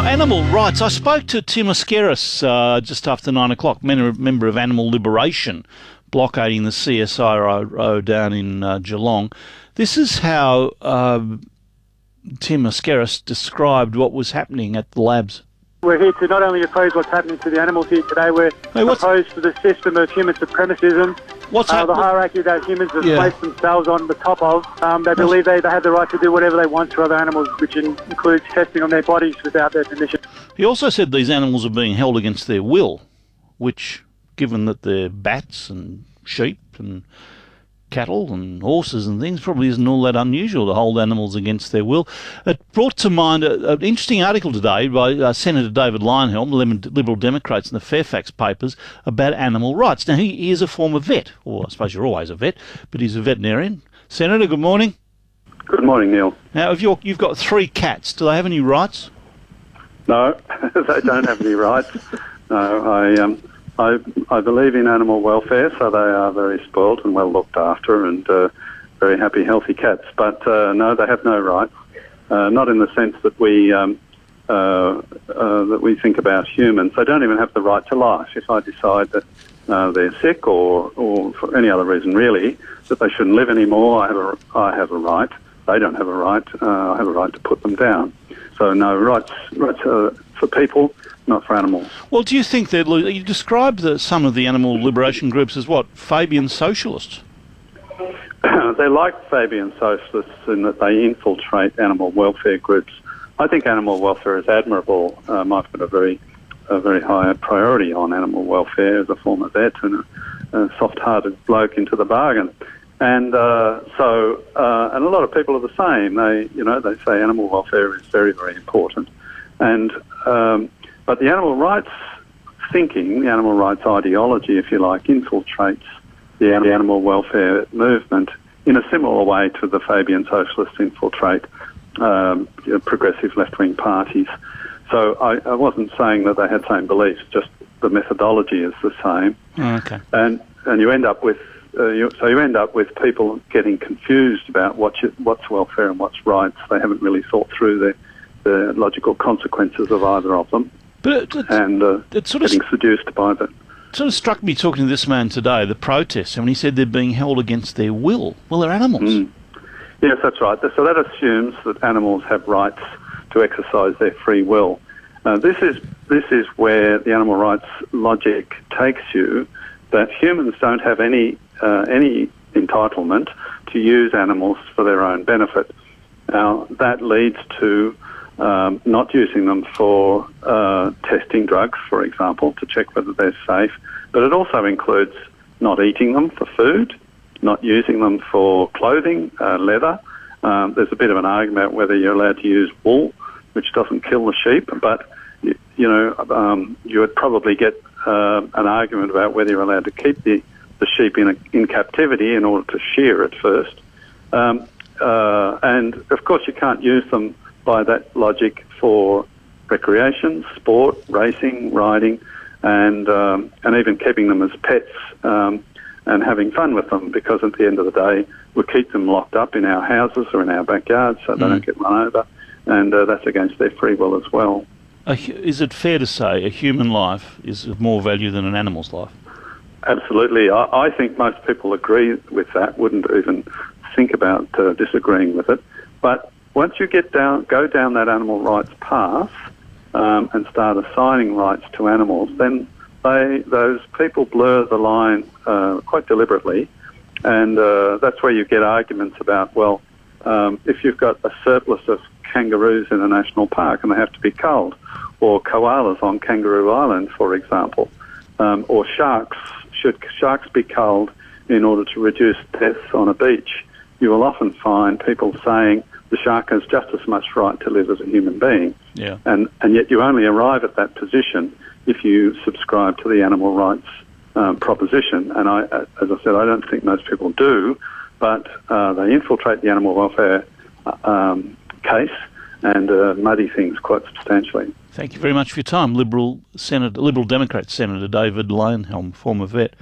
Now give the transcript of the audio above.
Now, animal rights. I spoke to Tim Askeris just after 9 o'clock, member of Animal Liberation, blockading the CSIRO down in Geelong. This is how Tim Askeris described what was happening at the labs. We're here to not only oppose what's happening to the animals here today, we're opposed to the system of human supremacism, the hierarchy that humans have placed themselves on the top of. They believe they have the right to do whatever they want to other animals, which includes testing on their bodies without their permission. He also said these animals are being held against their will, which, given that they're bats and sheep and cattle and horses and things, probably isn't all that unusual to hold animals against their will. It brought to mind an interesting article today by Senator David Leyonhjelm, Liberal Democrats, in the Fairfax papers about animal rights. Now, he is a former vet, or I suppose you're always a vet, but he's a veterinarian. Senator, good morning. Good morning, Neil. Now, if you've got 3 cats, do they have any rights? No, they don't have any rights. No, I believe in animal welfare, so they are very spoilt and well looked after and very happy, healthy cats. But no, they have no rights, not in the sense that we think about humans. They don't even have the right to life. If I decide that they're sick or for any other reason really, that they shouldn't live anymore, I have a right. They don't have a right. I have a right to put them down. So no, rights for people, not for animals. Well, do you think that you describe some of the animal liberation groups as what, Fabian socialists? They're like Fabian socialists in that they infiltrate animal welfare groups. I think animal welfare is admirable. I've got a very high priority on animal welfare as a former vet and a soft-hearted bloke into the bargain. And so a lot of people are the same. They say animal welfare is very, very important. And but the animal rights thinking, the animal rights ideology, if you like, infiltrates the animal welfare movement in a similar way to the Fabian socialists infiltrate progressive left-wing parties. So I wasn't saying that they had the same beliefs, just the methodology is the same. Oh, okay. And you end up with people getting confused about what's welfare and what's rights. They haven't really thought through the logical consequences of either of them. But it sort of getting seduced by that. It sort of struck me talking to this man today, the protests, and when he said they're being held against their will. Well, they're animals. Yes, that's right. So that assumes that animals have rights to exercise their free will. This is where the animal rights logic takes you, that humans don't have any entitlement to use animals for their own benefit. Now, that leads to not using them for testing drugs, for example, to check whether they're safe. But it also includes not eating them for food, not using them for clothing, leather. There's a bit of an argument about whether you're allowed to use wool, which doesn't kill the sheep. But, you would probably get an argument about whether you're allowed to keep the sheep in captivity in order to shear it first. And, of course, you can't use them by that logic for recreation, sport, racing, riding, and even keeping them as pets and having fun with them, because at the end of the day, we keep them locked up in our houses or in our backyards so they don't get run over, and that's against their free will as well. Is it fair to say a human life is of more value than an animal's life? Absolutely. I think most people agree with that, wouldn't even think about disagreeing with it. But once you go down that animal rights path and start assigning rights to animals, then those people blur the line quite deliberately, and that's where you get arguments about, well, if you've got a surplus of kangaroos in a national park and they have to be culled, or koalas on Kangaroo Island, for example, or sharks, should sharks be culled in order to reduce deaths on a beach, you will often find people saying the shark has just as much right to live as a human being. Yeah. And yet you only arrive at that position if you subscribe to the animal rights proposition. And as I said, I don't think most people do, but they infiltrate the animal welfare case and muddy things quite substantially. Thank you very much for your time, Liberal Democrat Senator David Leyonhjelm, former vet.